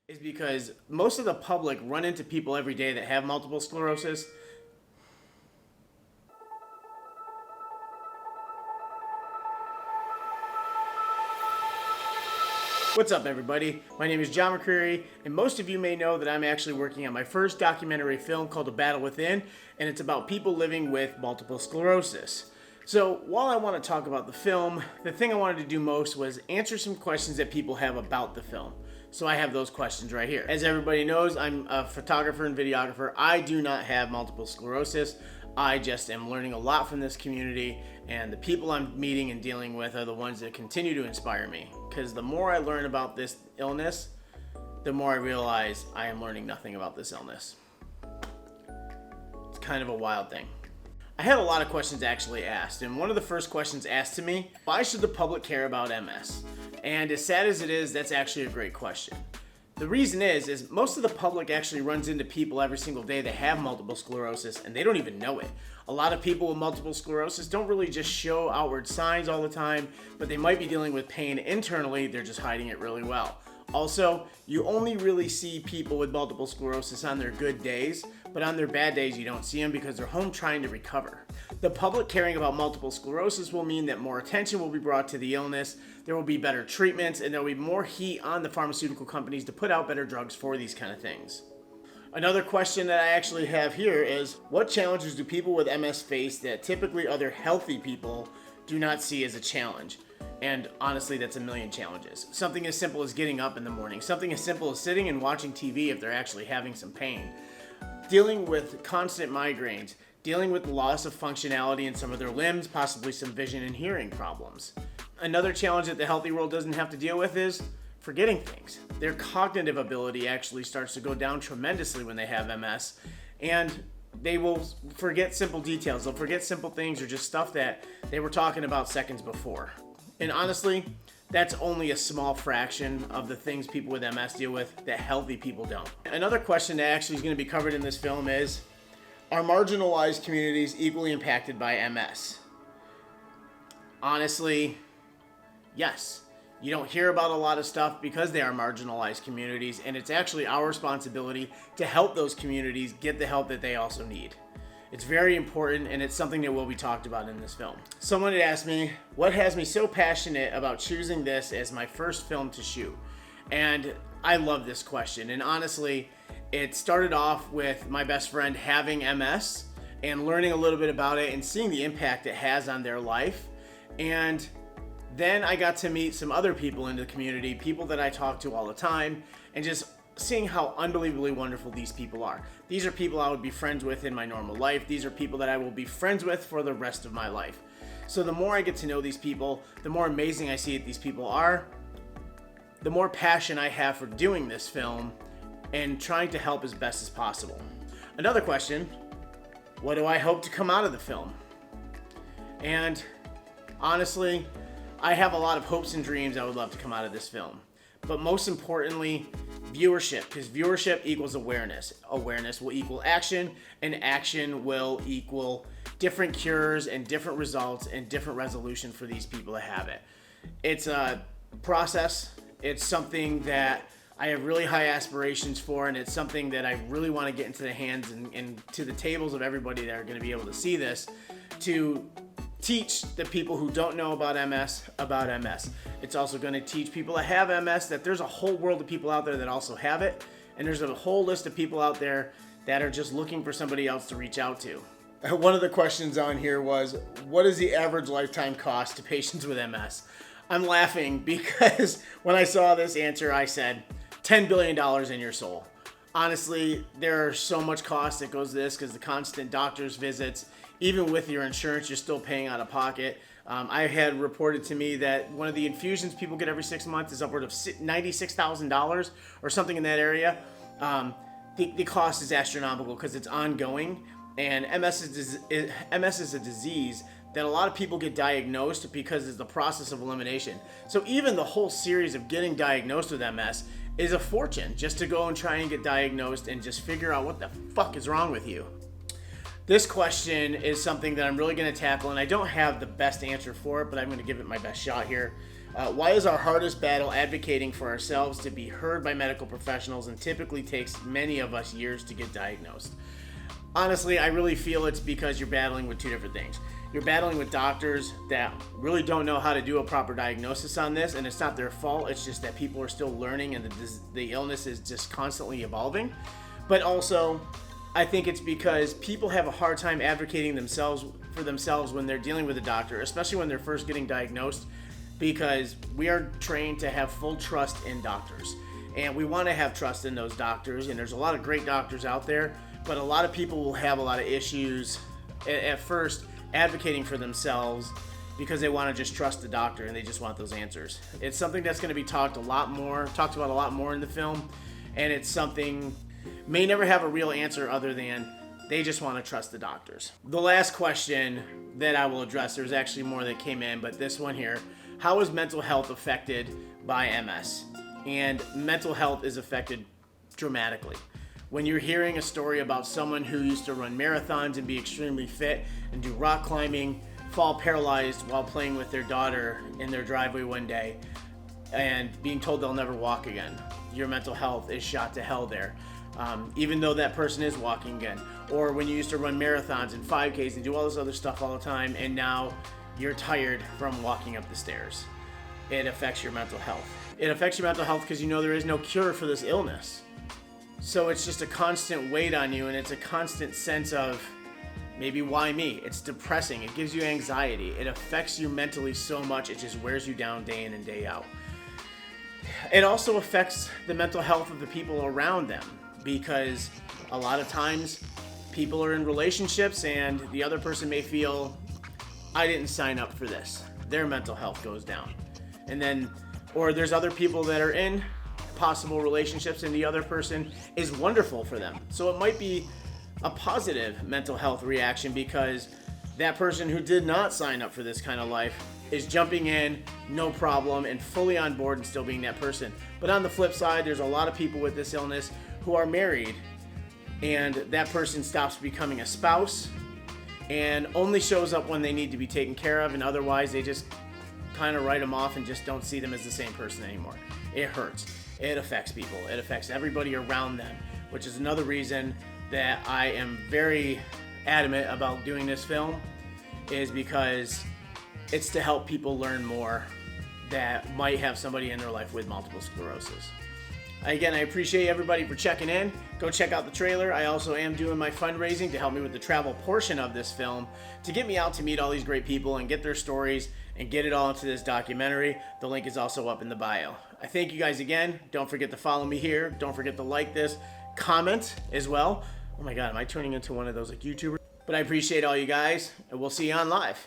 is because most of the public run into people every day that have multiple sclerosis. What's up, everybody? My name is John McCreary, and most of you may know that I'm actually working on my first documentary film called A Battle Within, and it's about people living with multiple sclerosis. So while I want to talk about the film, the thing I wanted to do most was answer some questions that people have about the film. So I have those questions right here. As everybody knows, I'm a photographer and videographer. I do not have multiple sclerosis. I just am learning a lot from this community, and the people I'm meeting and dealing with are the ones that continue to inspire me. Because the more I learn about this illness, the more I realize I am learning nothing about this illness. It's kind of a wild thing. I had a lot of questions actually asked, and one of the first questions asked to me, why should the public care about MS? And as sad as it is, that's actually a great question. The reason is most of the public actually runs into people every single day that have multiple sclerosis and they don't even know it. A lot of people with multiple sclerosis don't really just show outward signs all the time, but they might be dealing with pain internally, they're just hiding it really well. Also, you only really see people with multiple sclerosis on their good days, but on their bad days you don't see them because they're home trying to recover. The public caring about multiple sclerosis will mean that more attention will be brought to the illness, there will be better treatments, and there will be more heat on the pharmaceutical companies to put out better drugs for these kind of things. Another question that I actually have here is, what challenges do people with MS face that typically other healthy people do not see as a challenge? And honestly, that's a million challenges. Something as simple as getting up in the morning. Something as simple as sitting and watching TV if they're actually having some pain. Dealing with constant migraines. Dealing with loss of functionality in some of their limbs, possibly some vision and hearing problems. Another challenge that the healthy world doesn't have to deal with is forgetting things. Their cognitive ability actually starts to go down tremendously when they have MS, and they will forget simple details. They'll forget simple things or just stuff that they were talking about seconds before. And honestly, that's only a small fraction of the things people with MS deal with that healthy people don't. Another question that actually is going to be covered in this film is, are marginalized communities equally impacted by MS? Honestly, yes. You don't hear about a lot of stuff because they are marginalized communities, and it's actually our responsibility to help those communities get the help that they also need. It's very important, and it's something that will be talked about in this film. Someone had asked me, what has me so passionate about choosing this as my first film to shoot? And I love this question, and honestly, it started off with my best friend having MS and learning a little bit about it and seeing the impact it has on their life. And then I got to meet some other people in the community, people that I talk to all the time, and just seeing how unbelievably wonderful these people are. These are people I would be friends with in my normal life. These are people that I will be friends with for the rest of my life. So the more I get to know these people, the more amazing I see that these people are, the more passion I have for doing this film and trying to help as best as possible. Another question, what do I hope to come out of the film? And honestly, I have a lot of hopes and dreams I would love to come out of this film. But most importantly, viewership, because viewership equals awareness. Awareness will equal action, and action will equal different cures and different results and different resolution for these people that have it. It's a process. It's something that I have really high aspirations for, and it's something that I really want to get into the hands and to the tables of everybody that are going to be able to see this, to teach the people who don't know about MS about MS. It's also going to teach people that have MS that there's a whole world of people out there that also have it, and there's a whole list of people out there that are just looking for somebody else to reach out to. One of the questions on here was, what is the average lifetime cost to patients with MS? I'm laughing because when I saw this answer, I said, $10 billion in your soul. Honestly, there's so much cost that goes to this because the constant doctor's visits, even with your insurance, you're still paying out of pocket. I had reported to me that one of the infusions people get every 6 months is upward of $96,000 or something in that area. The cost is astronomical because it's ongoing, and MS is a disease that a lot of people get diagnosed because it's the process of elimination. So even the whole series of getting diagnosed with MS is a fortune just to go and try and get diagnosed and just figure out what the fuck is wrong with you. This question is something that I'm really going to tackle, and I don't have the best answer for it, but I'm going to give it my best shot here. Why is our hardest battle advocating for ourselves to be heard by medical professionals and typically takes many of us years to get diagnosed? Honestly, I really feel it's because you're battling with two different things. You're battling with doctors that really don't know how to do a proper diagnosis on this, and it's not their fault. It's just that people are still learning and the illness is just constantly evolving. But also, I think it's because people have a hard time advocating for themselves when they're dealing with a doctor, especially when they're first getting diagnosed, because we are trained to have full trust in doctors. And we want to have trust in those doctors, and there's a lot of great doctors out there, but a lot of people will have a lot of issues at first advocating for themselves because they want to just trust the doctor and they just want those answers. It's something that's going to be talked about a lot more in the film, and it's something may never have a real answer other than they just want to trust the doctors. The last question that I will address, there's actually more that came in, but this one here, how is mental health affected by MS? And mental health is affected dramatically. When you're hearing a story about someone who used to run marathons and be extremely fit and do rock climbing, fall paralyzed while playing with their daughter in their driveway one day, and being told they'll never walk again, your mental health is shot to hell there. Even though that person is walking again. Or when you used to run marathons and 5Ks and do all this other stuff all the time, and now you're tired from walking up the stairs. It affects your mental health. It affects your mental health because you know there is no cure for this illness. So it's just a constant weight on you, and it's a constant sense of, maybe why me? It's depressing. It gives you anxiety. It affects you mentally so much, it just wears you down day in and day out. It also affects the mental health of the people around them, because a lot of times people are in relationships and the other person may feel, I didn't sign up for this. Their mental health goes down. And then, or there's other people that are in possible relationships and the other person is wonderful for them. So it might be a positive mental health reaction because that person who did not sign up for this kind of life is jumping in, no problem, and fully on board and still being that person. But on the flip side, there's a lot of people with this illness who are married, and that person stops becoming a spouse and only shows up when they need to be taken care of, and otherwise they just kind of write them off and just don't see them as the same person anymore. It hurts. It affects people. It affects everybody around them, which is another reason that I am very adamant about doing this film, is because it's to help people learn more that might have somebody in their life with multiple sclerosis. Again, I appreciate everybody for checking in. Go check out the trailer. I also am doing my fundraising to help me with the travel portion of this film to get me out to meet all these great people and get their stories and get it all into this documentary. The link is also up in the bio. I thank you guys again. Don't forget to follow me here. Don't forget to like this, comment as well. Oh my God, am I turning into one of those like YouTubers? But I appreciate all you guys, and we'll see you on live.